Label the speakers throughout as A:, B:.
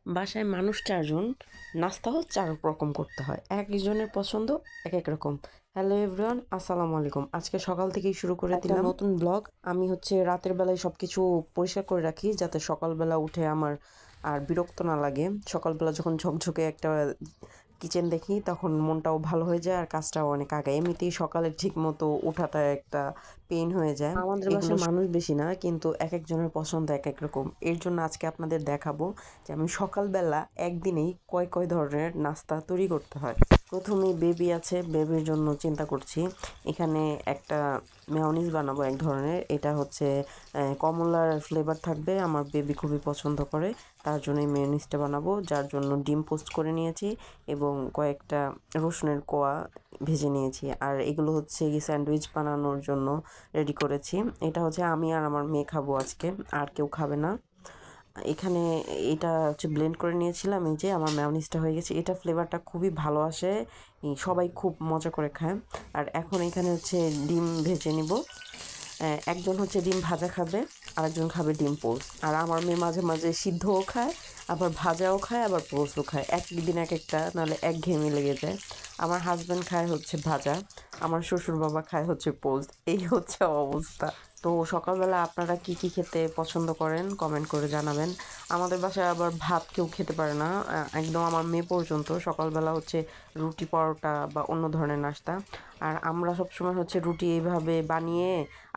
A: বাসায় মানুষ 4 জন, নাস্তাও 4 রকম করতে হয়। একজনের পছন্দ এক এক রকম। হ্যালো এভরিওয়ান, আসসালামু আলাইকুম। আজকে সকাল থেকেই শুরু করে দিলাম নতুন ব্লগ। আমি রাতের বেলায় সব কিছু পরিষ্কার করে রাখি যাতে সকালবেলা উঠে আমার আর বিরক্ত না লাগে। সকালবেলা যখন ঝকঝকে একটা কিচেন দেখি তখন মনটাও ভালো হয়ে যায় আর কাজটাও অনেক আগায়। এমনিতেই সকালে ঠিক মতো ওঠাটা একটা পেইন হয়ে যায়। আমাদের বাসায় মানুষ বেশি না, কিন্তু এক একজনের পছন্দ এক এক রকম। এর জন্য আজকে আপনাদের দেখাবো যে আমি সকালবেলা একদিনেই কয় ধরনের নাস্তা তৈরি করতে হয়। প্রথমেই বেবি আছে, বেবির জন্য চিন্তা করছি। এখানে একটা মেয়োনিজ বানাবো এক ধরনের। এটা কমলার ফ্লেভার থাকবে, আমার বেবি খুবই পছন্দ করে, তার জন্য এই মেয়োনিজটা বানাবো। যার জন্য ডিম পোস্ট করে নিয়েছি এবং কয়েকটা রসুনের কোয়া ভেজে নিয়েছি। আর এগুলো স্যান্ডউইচ বানানোর জন্য রেডি করেছি। এটা আমি আর আমার মেয়ে খাবো আজকে, আর কেউ খাবে না। এখানে এটা ব্লেন্ড করে নিয়েছিলাম। এই যে আমার মেয়োনিজটা হয়ে গেছে। এটা ফ্লেভারটা খুবই ভালো আসে, সবাই খুব মজা করে খায়। আর এখন এখানে ডিম ভেজে নিব। একজন ডিম ভাজা খাবে, আরেকজন খাবে ডিম পোস্ট। আর আমার মেয়ে মাঝে মাঝে সিদ্ধও খায়, আবার ভাজাও খায়, আবার পোস্টও খায়। এক দিন এক একটা, নাহলে একঘেয়েমি লেগে যায়। আমার হাজব্যান্ড খায় ভাজা, আমার শ্বশুর বাবা খায় পোস্ট। এই অবস্থা। তো সকালবেলা আপনারা কি কি খেতে পছন্দ করেন কমেন্ট করে জানাবেন। আমাদের বাসায় আবার ভাত কেউ খেতে পারে না, একদম আমার মেয়ে পর্যন্ত। সকালবেলা রুটি, পরোটা বা অন্য ধরনের নাস্তা। আর আমরা সবসময় রুটি এইভাবে বানিয়ে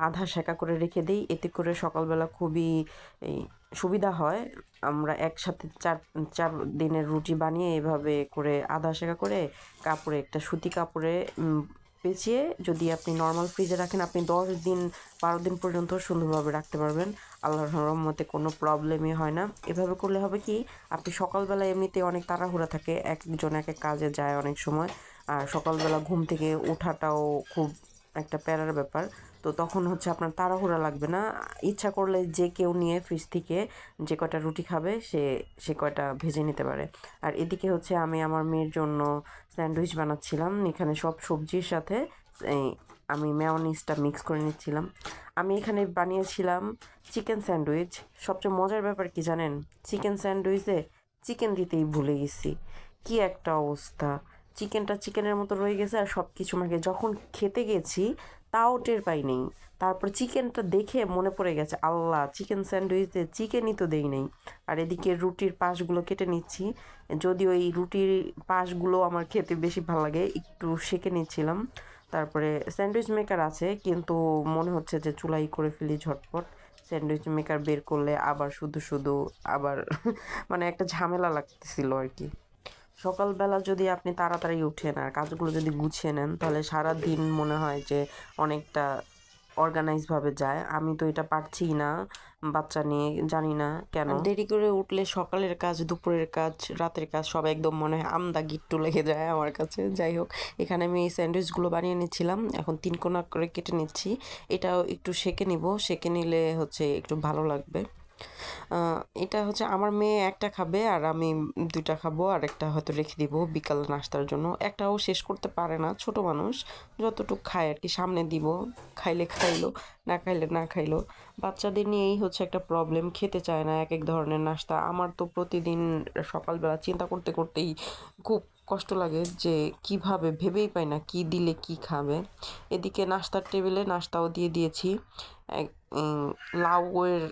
A: আধা সেকা করে রেখে দিই, এতে করে সকালবেলা খুবই সুবিধা হয়। আমরা একসাথে চার চার দিনের রুটি বানিয়ে এভাবে করে আধা সেকা করে কাপড়ে, একটা সুতি কাপড়ে পেঁচিয়ে যদি আপনি নর্মাল ফ্রিজে রাখেন, আপনি 10 দিন 12 দিন পর্যন্ত সুন্দরভাবে রাখতে পারবেন। আল্লাহর রহমতে কোনো প্রবলেমই হয় না। এভাবে করলে হবে কি, আপনি সকালবেলা এমনিতে অনেক তাড়াহুড়া থাকে, একজন এক এক কাজে যায় অনেক সময়। আর সকালবেলা ঘুম থেকে ওঠাটাও খুব একটা প্যারার ব্যাপার। তো তখন আপনার তাড়াহুড়া লাগবে না। ইচ্ছা করলে যে কেউ নিয়ে ফ্রিজ থেকে যে কয়টা রুটি খাবে সে কয়টা ভেজে নিতে পারে। আর এদিকে আমি আমার মেয়ের জন্য স্যান্ডউইচ বানাচ্ছিলাম। এখানে সব সবজির সাথে আমি মেয়োনিজটা মিক্স করে নিচ্ছিলাম। আমি এখানে বানিয়েছিলাম চিকেন স্যান্ডউইচ। সবচেয়ে মজার ব্যাপার কি জানেন, চিকেন স্যান্ডউইচে চিকেন দিতেই ভুলে গেছি। কি একটা অবস্থা! চিকেনটা চিকেনের মতো রয়ে গেছে আর সব কিছু মাকে যখন খেতে গেছি তাও টের পাই নেই। তারপর চিকেনটা দেখে মনে পড়ে গেছে, আল্লাহ, চিকেন স্যান্ডউইচে চিকেনই তো দেই নেই। আর এদিকে রুটির পাশগুলো কেটে নিচ্ছি। যদিও এই রুটির পাশগুলো আমার খেতে বেশি ভালো লাগে, একটু সেঁকে নিচ্ছিলাম। তারপরে স্যান্ডউইচ মেকার আছে, কিন্তু মনে হচ্ছে যে চুলাই করে ফেলি ঝটপট। স্যান্ডউইচ মেকার বের করলে আবার শুধু আবার মানে একটা ঝামেলা লাগতেছিল আর কি। সকালবেলা যদি আপনি তাড়াতাড়ি উঠেন আর কাজগুলো যদি গুছিয়ে নেন, তাহলে সারা দিন মনে হয় যে অনেকটা অর্গানাইজভাবে যায়। আমি তো এটা পারছিই না বাচ্চা নিয়ে, জানি না কেন। দেরি করে উঠলে সকালের কাজ, দুপুরের কাজ, রাতের কাজ সব একদম মনে হয় আমদা গিট্টু লেগে যায় আমার কাছে। যাই হোক, এখানে আমি এই স্যান্ডউইচগুলো বানিয়ে নিচ্ছিলাম, এখন 3 কোনা করে কেটে নিচ্ছি। এটাও একটু সেঁকে নিব, সেঁকে নিলে একটু ভালো লাগবে। এটা আমার মেয়ে একটা খাবে আর আমি 2টা খাবো, আর একটা হয়তো রেখে দিব বিকাল নাস্তার জন্য। একটাও শেষ করতে পারে না, ছোট মানুষ, যতটুকু খায় আর কি সামনে দিব। খাইলে খাইলো, না খাইলে না খাইলো। বাচ্চাদের নিয়েই একটা প্রবলেম, খেতে চায় না এক এক ধরনের নাস্তা। আমার তো প্রতিদিন সকালবেলা চিন্তা করতে করতেই খুব কষ্ট লাগে যে কিভাবে, ভেবেই পাই না কি দিলে কি খাবে। এদিকে নাস্তার টেবিলে নাস্তাও দিয়ে দিয়েছি। লাউয়ের